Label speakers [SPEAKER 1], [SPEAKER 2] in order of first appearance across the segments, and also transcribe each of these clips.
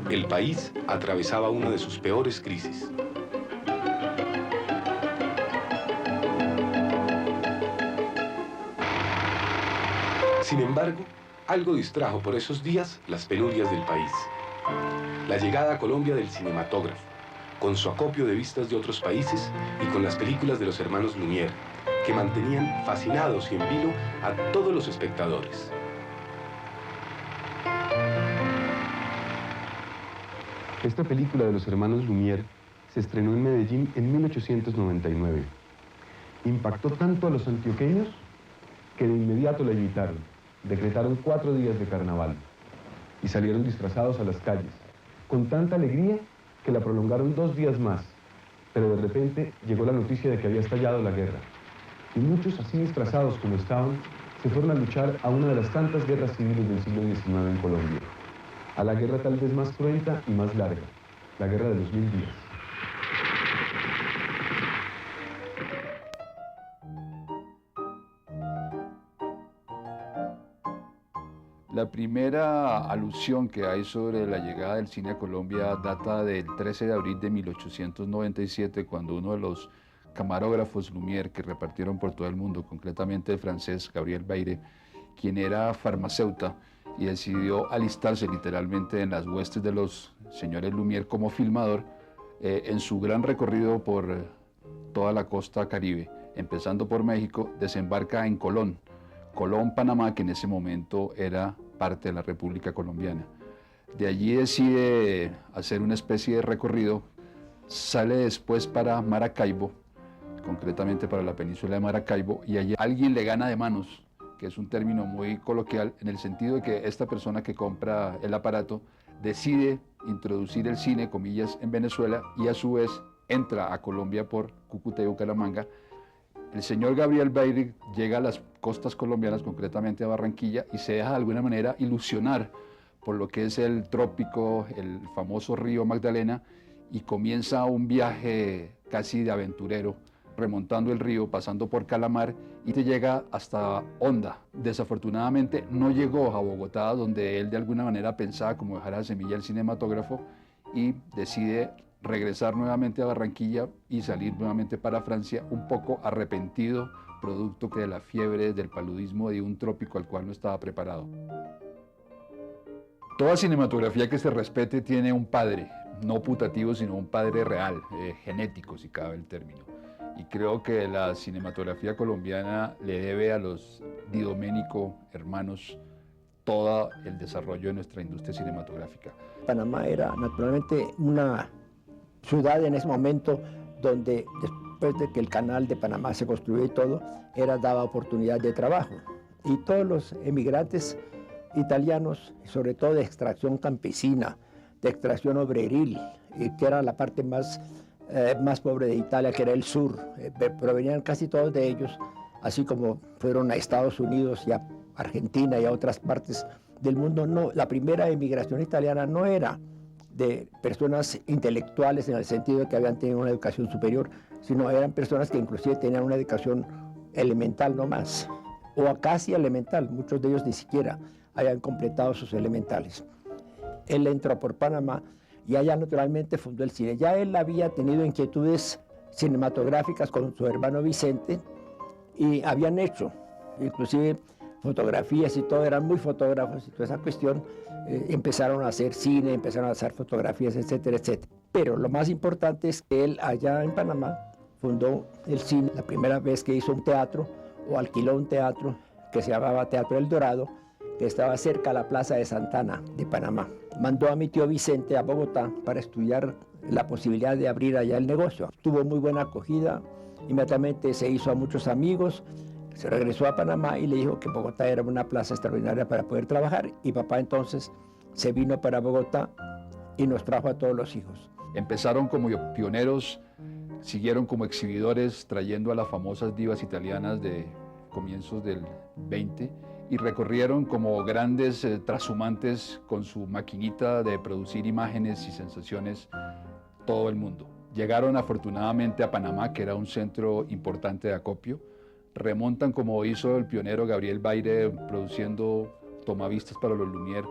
[SPEAKER 1] El país atravesaba una de sus peores crisis. Sin embargo, algo distrajo por esos días las penurias del país. La llegada a Colombia del cinematógrafo, con su acopio de vistas de otros países y con las películas de los hermanos Lumière, que mantenían fascinados y en vilo a todos los espectadores. Esta película de los hermanos Lumière se estrenó en Medellín en 1899. Impactó tanto a los antioqueños que de inmediato la imitaron. Decretaron 4 días de carnaval y salieron disfrazados a las calles, con tanta alegría que la prolongaron 2 días más. Pero de repente llegó la noticia de que había estallado la guerra. Y muchos, así disfrazados como estaban, se fueron a luchar a una de las tantas guerras civiles del siglo XIX en Colombia. A la guerra tal vez más cruenta y más larga, la guerra de los 1000 días.
[SPEAKER 2] La primera alusión que hay sobre la llegada del cine a Colombia data del 13 de abril de 1897, cuando uno de los camarógrafos Lumière que repartieron por todo el mundo, concretamente el francés Gabriel Baire, quien era farmacéutico y decidió alistarse literalmente en las huestes de los señores Lumière como filmador, en su gran recorrido por toda la costa caribe, empezando por México, desembarca en Colón, Panamá, que en ese momento era parte de la República Colombiana. De allí decide hacer una especie de recorrido, sale después para Maracaibo, concretamente para la península de Maracaibo, y allí alguien le gana de manos, que es un término muy coloquial en el sentido de que esta persona que compra el aparato decide introducir el cine, comillas, en Venezuela y a su vez entra a Colombia por Cúcuta y Bucaramanga. El señor Gabriel Baire llega a las costas colombianas, concretamente a Barranquilla, y se deja de alguna manera ilusionar por lo que es el trópico, el famoso río Magdalena, y comienza un viaje casi de aventurero, remontando el río, pasando por Calamar, y te llega hasta Honda. Desafortunadamente no llegó a Bogotá, donde él de alguna manera pensaba como dejar la semilla del cinematógrafo, y decide regresar nuevamente a Barranquilla y salir nuevamente para Francia, un poco arrepentido, producto de la fiebre, del paludismo de un trópico al cual no estaba preparado. Toda cinematografía que se respete tiene un padre, no putativo, sino un padre real, genético, si cabe el término. Y creo que la cinematografía colombiana le debe a los Di Domenico hermanos todo el desarrollo de nuestra industria cinematográfica.
[SPEAKER 3] Panamá era naturalmente una ciudad en ese momento donde, después de que el canal de Panamá se construyó y todo, daba oportunidad de trabajo. Y todos los emigrantes italianos, sobre todo de extracción campesina, de extracción obreril, que era la parte más pobre de Italia, que era el sur, provenían casi todos de ellos, así como fueron a Estados Unidos y a Argentina y a otras partes del mundo. No, la primera emigración italiana no era de personas intelectuales en el sentido de que habían tenido una educación superior, sino eran personas que inclusive tenían una educación elemental no más, o casi elemental, muchos de ellos ni siquiera habían completado sus elementales. Él entró por Panamá y allá naturalmente fundó el cine. Ya él había tenido inquietudes cinematográficas con su hermano Vicente y habían hecho, inclusive fotografías y todo, eran muy fotógrafos y toda esa cuestión, empezaron a hacer cine, empezaron a hacer fotografías, etcétera, etcétera. Pero lo más importante es que él allá en Panamá fundó el cine, la primera vez que hizo un teatro o alquiló un teatro que se llamaba Teatro El Dorado, que estaba cerca a la Plaza de Santana de Panamá. Mandó a mi tío Vicente a Bogotá para estudiar la posibilidad de abrir allá el negocio. Tuvo muy buena acogida, inmediatamente se hizo a muchos amigos, Se regresó a Panamá y le dijo que Bogotá era una plaza extraordinaria para poder trabajar, y papá entonces se vino para Bogotá y nos trajo a todos los hijos.
[SPEAKER 2] Empezaron como pioneros, siguieron como exhibidores trayendo a las famosas divas italianas de comienzos del 20 y recorrieron como grandes trashumantes con su maquinita de producir imágenes y sensaciones todo el mundo. Llegaron afortunadamente a Panamá, que era un centro importante de acopio, remontan como hizo el pionero Gabriel Baire produciendo tomavistas para los Lumière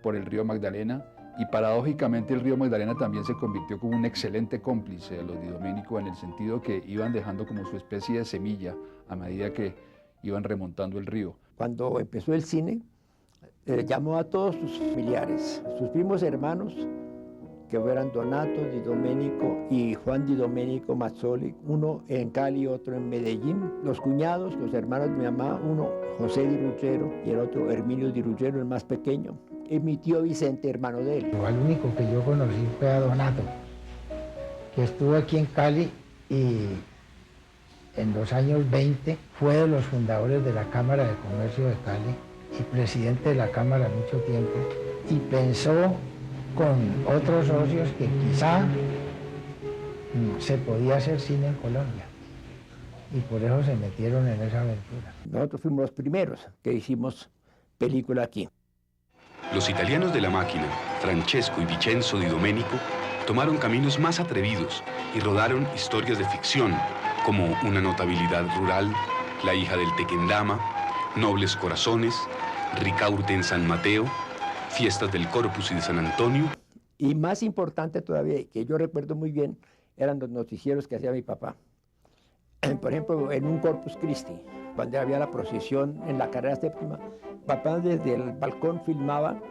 [SPEAKER 2] por el río Magdalena, y paradójicamente el río Magdalena también se convirtió como un excelente cómplice de los Di Domenico en el sentido que iban dejando como su especie de semilla a medida que iban remontando el río.
[SPEAKER 3] Cuando empezó el cine, llamó a todos sus familiares, sus primos hermanos, que eran Donato Di Domenico y Juan Di Domenico Mazzoli, uno en Cali, otro en Medellín, los cuñados, los hermanos de mi mamá, uno José Di Ruggero y el otro Herminio Di Ruggero, el más pequeño, y mi tío Vicente, hermano de él.
[SPEAKER 4] El único que yo conocí fue a Donato, que estuvo aquí en Cali y en los años 20 fue de los fundadores de la Cámara de Comercio de Cali y presidente de la Cámara mucho tiempo, y pensó con otros socios que quizá se podía hacer cine en Colombia, y por eso se metieron en esa aventura.
[SPEAKER 3] Nosotros fuimos los primeros que hicimos película aquí.
[SPEAKER 5] Los italianos de la máquina, Francesco y Vincenzo Di Domenico, tomaron caminos más atrevidos y rodaron historias de ficción como Una notabilidad rural, La hija del Tequendama, Nobles corazones, Ricaurte en San Mateo, Fiestas del Corpus y de San Antonio.
[SPEAKER 3] Y más importante todavía, que yo recuerdo muy bien, eran los noticieros que hacía mi papá. Por ejemplo, en un Corpus Christi, cuando había la procesión en la carrera séptima, papá desde el balcón filmaba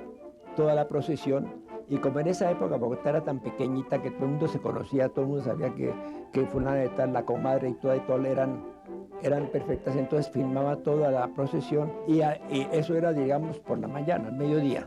[SPEAKER 3] toda la procesión, y como en esa época Bogotá era tan pequeñita que todo el mundo se conocía, todo el mundo sabía que fulana de tal, la comadre y todo eran perfectas, entonces filmaba toda la procesión, y eso era, digamos, por la mañana, al mediodía.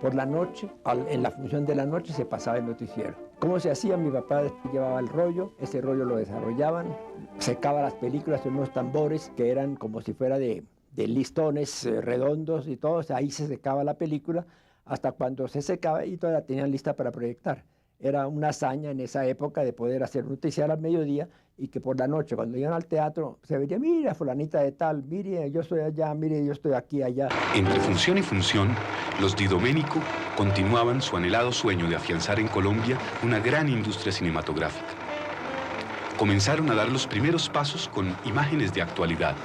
[SPEAKER 3] Por la noche, en la función de la noche, se pasaba el noticiero. ¿Cómo se hacía? Mi papá llevaba el rollo, ese rollo lo desarrollaban, secaba las películas en unos tambores que eran como si fuera de listones redondos y todo, ahí se secaba la película hasta cuando se secaba y toda la tenían lista para proyectar. Era una hazaña en esa época de poder hacer un noticiero al mediodía, y que por la noche, cuando iban al teatro, se veía, mira, fulanita de tal, mire, yo estoy allá, mire, yo estoy aquí, allá.
[SPEAKER 5] Entre función y función, los Di Domenico continuaban su anhelado sueño de afianzar en Colombia una gran industria cinematográfica. Comenzaron a dar los primeros pasos con Imágenes de Actualidad,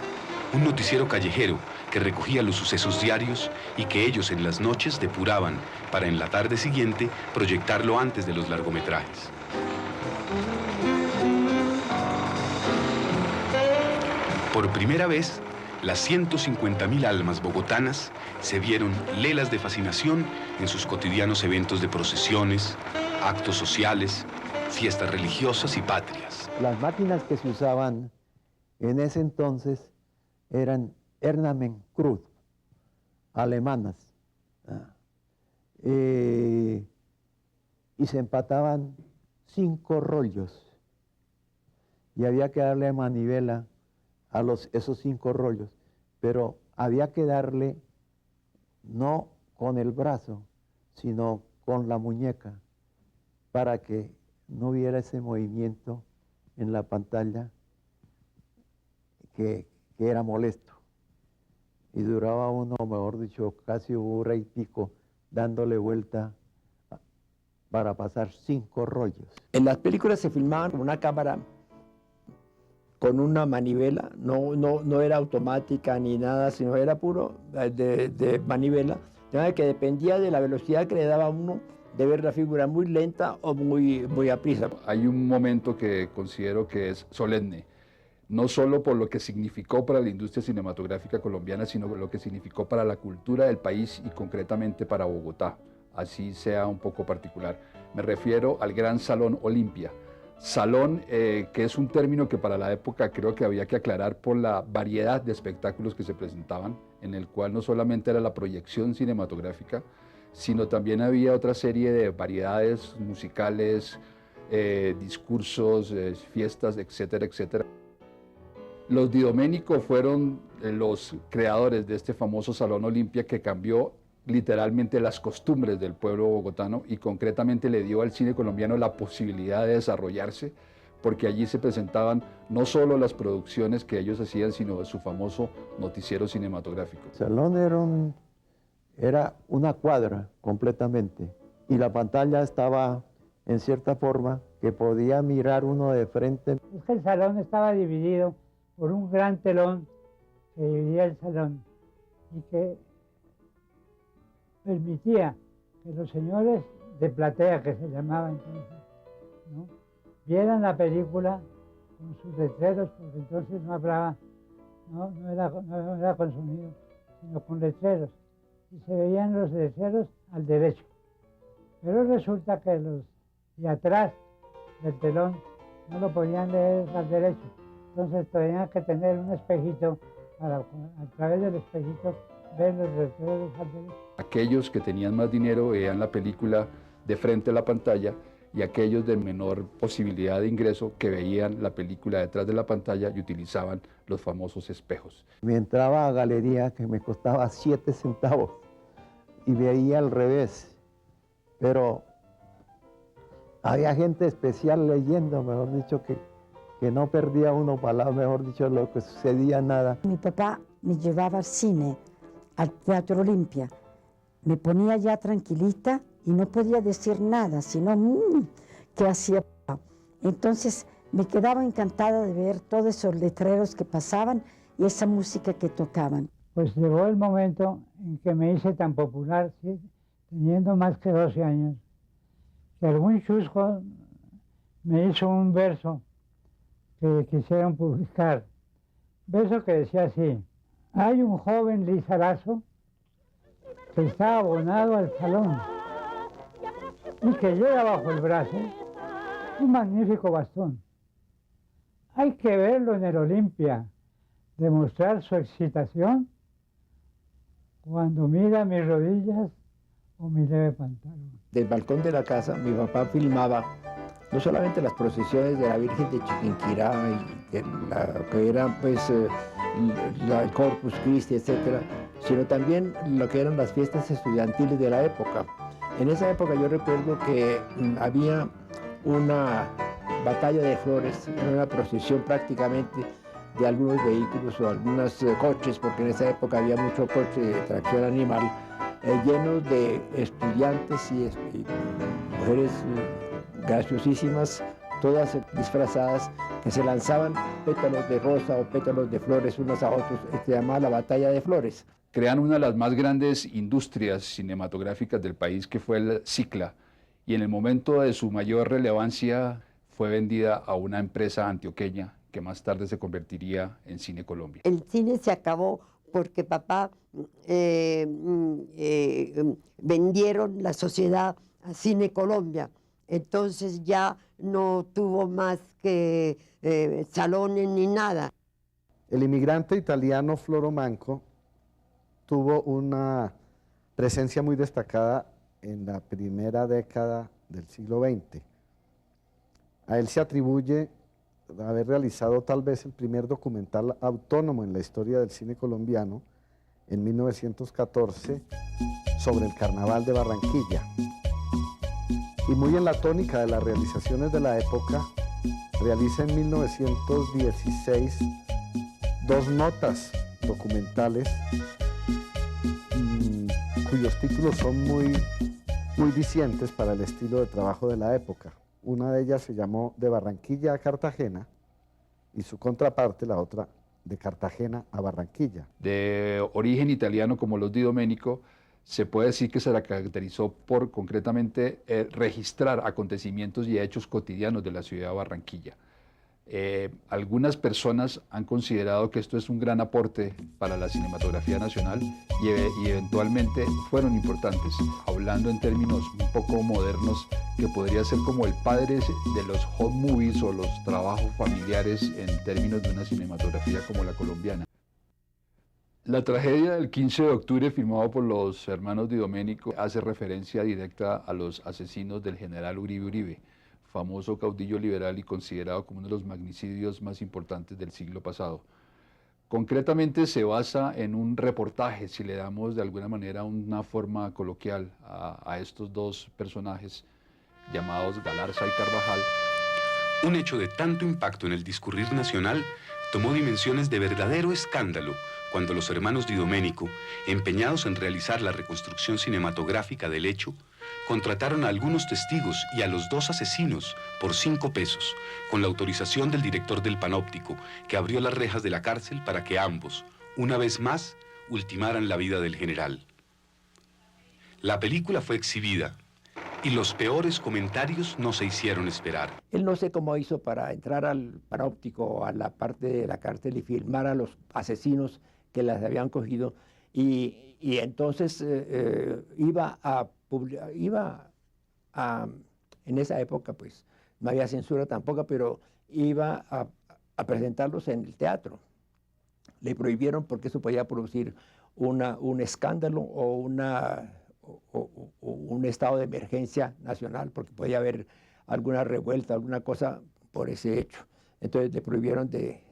[SPEAKER 5] un noticiero callejero que recogía los sucesos diarios y que ellos en las noches depuraban para en la tarde siguiente proyectarlo antes de los largometrajes. Por primera vez, las 150.000 almas bogotanas se vieron lelas de fascinación en sus cotidianos eventos de procesiones, actos sociales, fiestas religiosas y patrias.
[SPEAKER 6] Las máquinas que se usaban en ese entonces eran Ernamen Cruz, alemanas, y se empataban 5 rollos, y había que darle manivela a esos 5 rollos, pero había que darle no con el brazo, sino con la muñeca, para que no hubiera ese movimiento en la pantalla que era molesto. Y duraba uno, mejor dicho, casi 1 hora y pico, dándole vuelta para pasar 5 rollos.
[SPEAKER 3] En las películas se filmaban con una cámara con una manivela, no era automática ni nada, sino era puro de manivela, de manera que dependía de la velocidad que le daba a uno de ver la figura muy lenta o muy a prisa.
[SPEAKER 2] Hay un momento que considero que es solemne, no solo por lo que significó para la industria cinematográfica colombiana, sino por lo que significó para la cultura del país y concretamente para Bogotá, así sea un poco particular. Me refiero al Gran Salón Olimpia. Salón, que es un término que para la época creo que había que aclarar por la variedad de espectáculos que se presentaban, en el cual no solamente era la proyección cinematográfica, sino también había otra serie de variedades musicales, discursos, fiestas, etcétera, etcétera. Los Di Domenico fueron los creadores de este famoso Salón Olimpia, que cambió literalmente las costumbres del pueblo bogotano y concretamente le dio al cine colombiano la posibilidad de desarrollarse, porque allí se presentaban no solo las producciones que ellos hacían, sino su famoso noticiero cinematográfico.
[SPEAKER 6] El salón era una cuadra completamente y la pantalla estaba en cierta forma que podía mirar uno de frente.
[SPEAKER 7] Es que el salón estaba dividido por un gran telón que dividía el salón y que permitía que los señores de platea, que se llamaba entonces, ¿no?, vieran la película con sus letreros, porque entonces no hablaba, no era con sonido, sino con letreros, y se veían los letreros al derecho. Pero resulta que los de atrás del telón no lo podían leer al derecho, entonces tenían que tener un espejito para, a través del espejito, ver los letreros al derecho.
[SPEAKER 2] Aquellos que tenían más dinero veían la película de frente a la pantalla, y aquellos de menor posibilidad de ingreso que veían la película detrás de la pantalla y utilizaban los famosos espejos.
[SPEAKER 6] Me entraba a galería que me costaba 7 centavos y veía al revés, pero había gente especial leyendo, mejor dicho, que no perdía uno palabra, mejor dicho, lo que sucedía nada.
[SPEAKER 8] Mi papá me llevaba al cine, al Teatro Olimpia, me ponía ya tranquilita y no podía decir nada, sino ¿qué hacía papá? Entonces me quedaba encantada de ver todos esos letreros que pasaban y esa música que tocaban.
[SPEAKER 7] Pues llegó el momento en que me hice tan popular, ¿sí?, teniendo más que 12 años, que algún chusco me hizo un verso que quisieron publicar. Verso que decía así: hay un joven lizarazo que está abonado al salón y que lleva bajo el brazo un magnífico bastón. Hay que verlo en el Olimpia, demostrar su excitación cuando mira mis rodillas o mi leve pantalón.
[SPEAKER 3] Del balcón de la casa mi papá filmaba no solamente las procesiones de la Virgen de Chiquinquirá, y que era pues el Corpus Christi, etcétera, sino también lo que eran las fiestas estudiantiles de la época. En esa época yo recuerdo que había una batalla de flores, una procesión prácticamente de algunos vehículos o algunos coches, porque en esa época había mucho coche de tracción animal, llenos de estudiantes y mujeres graciosísimas, todas disfrazadas, que se lanzaban pétalos de rosa o pétalos de flores unos a otros. Se llamaba la batalla de flores.
[SPEAKER 2] Crean una de las más grandes industrias cinematográficas del país, que fue el Cicla, y en el momento de su mayor relevancia fue vendida a una empresa antioqueña que más tarde se convertiría en Cine Colombia.
[SPEAKER 9] El cine se acabó porque papá vendieron la sociedad a Cine Colombia, entonces ya no tuvo más que salones ni nada.
[SPEAKER 10] El inmigrante italiano Floro Manco tuvo una presencia muy destacada en la primera década del siglo XX. A él se atribuye haber realizado tal vez el primer documental autónomo en la historia del cine colombiano en 1914 sobre el Carnaval de Barranquilla. Y muy en la tónica de las realizaciones de la época, realiza en 1916 2 notas documentales cuyos títulos son muy dicientes para el estilo de trabajo de la época. Una de ellas se llamó De Barranquilla a Cartagena y su contraparte, la otra, De Cartagena a Barranquilla.
[SPEAKER 2] De origen italiano como los Di Domenico, se puede decir que se la caracterizó por concretamente registrar acontecimientos y hechos cotidianos de la ciudad de Barranquilla. Algunas personas han considerado que esto es un gran aporte para la cinematografía nacional y eventualmente fueron importantes, hablando en términos un poco modernos, que podría ser como el padre de los hot movies o los trabajos familiares en términos de una cinematografía como la colombiana. La tragedia del 15 de octubre, firmado por los hermanos Di Domenico, hace referencia directa a los asesinos del general Uribe Uribe, famoso caudillo liberal y considerado como uno de los magnicidios más importantes del siglo pasado. Concretamente se basa en un reportaje, si le damos de alguna manera una forma coloquial a estos dos personajes llamados Galarza y Carvajal.
[SPEAKER 5] Un hecho de tanto impacto en el discurrir nacional tomó dimensiones de verdadero escándalo cuando los hermanos Di Domenico, empeñados en realizar la reconstrucción cinematográfica del hecho, contrataron a algunos testigos y a los 2 asesinos por 5 pesos, con la autorización del director del Panóptico, que abrió las rejas de la cárcel para que ambos, una vez más, ultimaran la vida del general. La película fue exhibida y los peores comentarios no se hicieron esperar.
[SPEAKER 3] Él no sé cómo hizo para entrar al Panóptico, a la parte de la cárcel y filmar a los asesinos que las habían cogido y entonces iba a, en esa época pues no había censura tampoco, pero iba a presentarlos en el teatro. Le prohibieron porque eso podía producir un escándalo o un estado de emergencia nacional, porque podía haber alguna revuelta, alguna cosa por ese hecho. Entonces le prohibieron de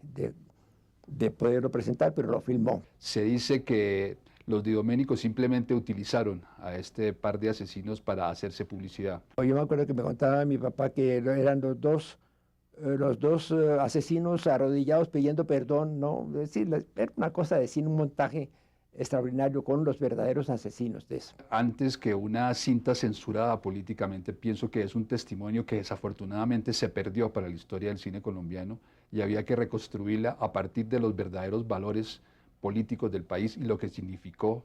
[SPEAKER 3] poderlo presentar, pero lo filmó.
[SPEAKER 2] Se dice que los Di Domenico simplemente utilizaron a este par de asesinos para hacerse publicidad.
[SPEAKER 3] Yo me acuerdo que me contaba mi papá que eran los dos asesinos arrodillados pidiendo perdón, ¿no? Es decir, era una cosa de cine, un montaje extraordinario con los verdaderos asesinos de eso.
[SPEAKER 2] Antes que una cinta censurada políticamente, pienso que es un testimonio que desafortunadamente se perdió para la historia del cine colombiano y había que reconstruirla a partir de los verdaderos valores políticos del país y lo que significó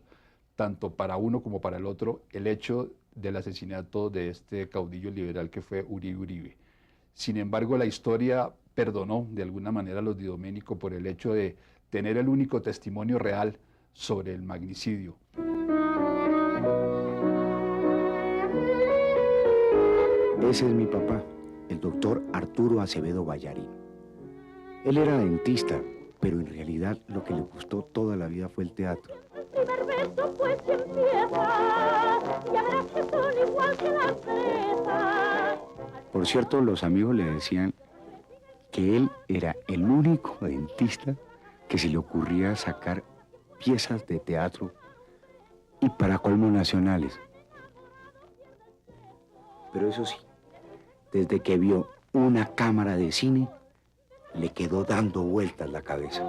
[SPEAKER 2] tanto para uno como para el otro el hecho del asesinato de este caudillo liberal que fue Uribe Uribe. Sin embargo, la historia perdonó de alguna manera a los Di Domenico por el hecho de tener el único testimonio real sobre el magnicidio.
[SPEAKER 11] Ese es mi papá, el doctor Arturo Acevedo Ballarín. Él era dentista, pero en realidad lo que le gustó toda la vida fue el teatro. Por cierto, los amigos le decían que él era el único dentista que se le ocurría sacar piezas de teatro y para colmo nacionales. Pero eso sí, desde que vio una cámara de cine, le quedó dando vueltas la cabeza.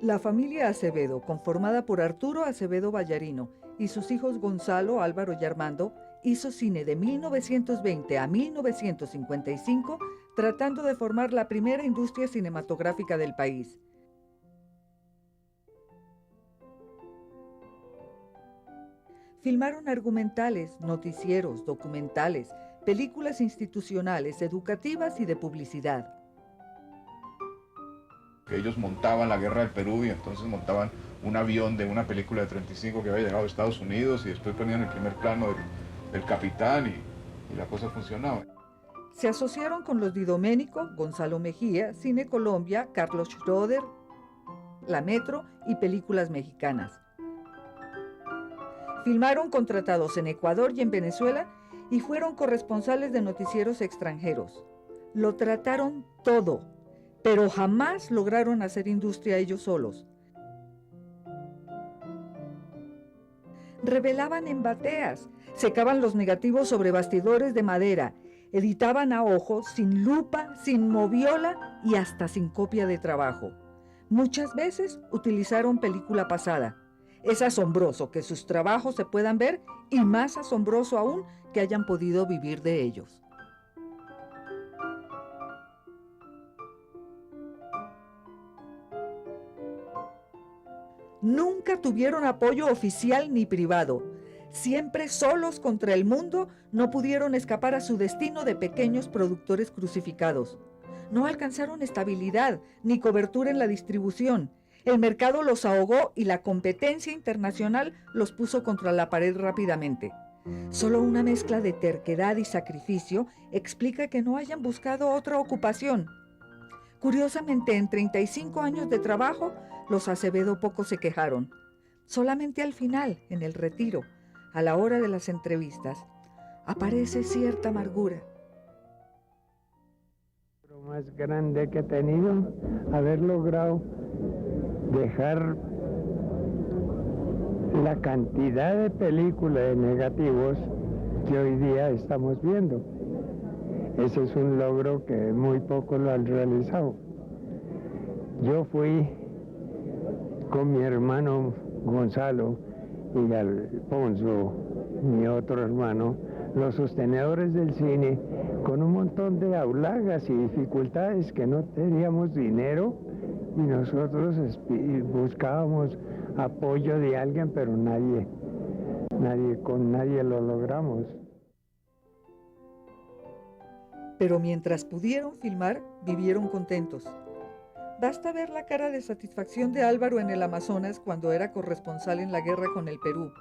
[SPEAKER 12] La familia Acevedo, conformada por Arturo Acevedo Ballarino y sus hijos Gonzalo, Álvaro y Armando, hizo cine de 1920 a 1955, tratando de formar la primera industria cinematográfica del país. Filmaron argumentales, noticieros, documentales, películas institucionales, educativas y de publicidad.
[SPEAKER 13] Ellos montaban la guerra del Perú y entonces montaban un avión de una película de 35 que había llegado a Estados Unidos y después ponían el primer plano del capitán y la cosa funcionaba.
[SPEAKER 12] Se asociaron con los Di Domenico, Gonzalo Mejía, Cine Colombia, Carlos Schroeder, La Metro y películas mexicanas. Filmaron contratados en Ecuador y en Venezuela y fueron corresponsales de noticieros extranjeros. Lo trataron todo, pero jamás lograron hacer industria ellos solos. Revelaban en bateas, secaban los negativos sobre bastidores de madera, editaban a ojo, sin lupa, sin moviola y hasta sin copia de trabajo. Muchas veces utilizaron película pasada. Es asombroso que sus trabajos se puedan ver y más asombroso aún que hayan podido vivir de ellos. Nunca tuvieron apoyo oficial ni privado. Siempre solos contra el mundo, no pudieron escapar a su destino de pequeños productores crucificados. No alcanzaron estabilidad ni cobertura en la distribución. El mercado los ahogó y la competencia internacional los puso contra la pared rápidamente. Solo una mezcla de terquedad y sacrificio explica que no hayan buscado otra ocupación. Curiosamente, en 35 años de trabajo, los Acevedo poco se quejaron. Solamente al final, en el retiro, a la hora de las entrevistas, aparece cierta amargura.
[SPEAKER 14] más grande que he tenido, haber logrado dejar la cantidad de películas de negativos que hoy día estamos viendo. Ese es un logro que muy pocos lo han realizado. Yo fui con mi hermano Gonzalo y Alfonso, mi otro hermano, los sostenedores del cine, con un montón de aulagas y dificultades, que no teníamos dinero y nosotros buscábamos apoyo de alguien, pero con nadie lo logramos.
[SPEAKER 12] Pero mientras pudieron filmar, vivieron contentos. Basta ver la cara de satisfacción de Álvaro en el Amazonas cuando era corresponsal en la guerra con el Perú,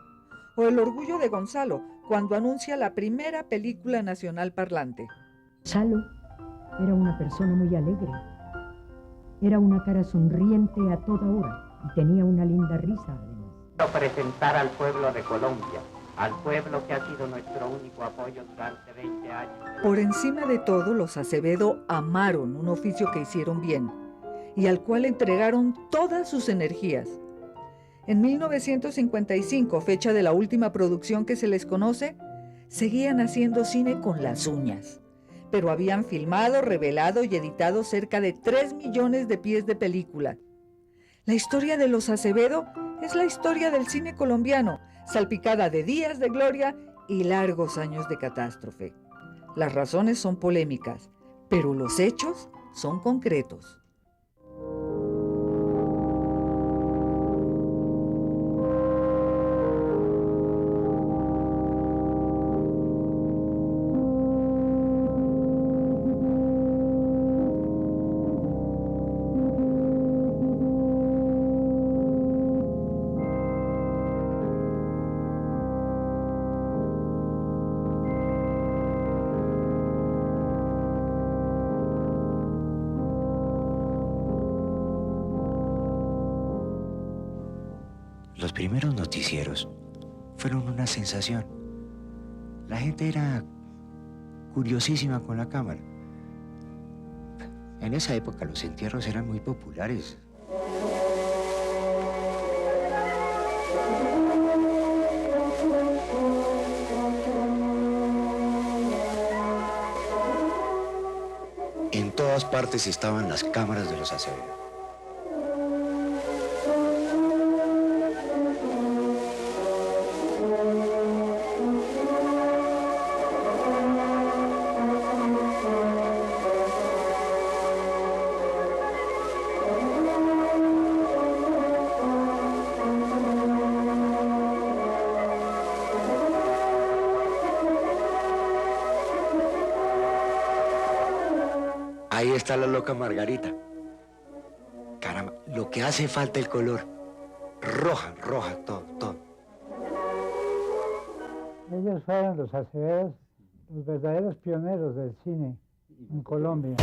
[SPEAKER 12] o el orgullo de Gonzalo cuando anuncia la primera película nacional parlante.
[SPEAKER 15] Gonzalo era una persona muy alegre, era una cara sonriente a toda hora y tenía una linda risa además.
[SPEAKER 16] Quiero presentar al pueblo de Colombia, al pueblo que ha sido nuestro único apoyo durante 20 años.
[SPEAKER 12] Por encima de todo, los Acevedo amaron un oficio que hicieron bien y al cual entregaron todas sus energías. En 1955, fecha de la última producción que se les conoce, seguían haciendo cine con las uñas, pero habían filmado, revelado y editado cerca de 3 millones de pies de película. La historia de los Acevedo es la historia del cine colombiano, salpicada de días de gloria y largos años de catástrofe. Las razones son polémicas, pero los hechos son concretos.
[SPEAKER 11] Los primeros noticieros fueron una sensación. La gente era curiosísima con la cámara. En esa época los entierros eran muy populares. En todas partes estaban las cámaras de los Acevedo. Ahí está la loca Margarita. Caramba, lo que hace falta el color. Roja, todo.
[SPEAKER 7] Ellos fueron los Acevedos, los verdaderos pioneros del cine en Colombia.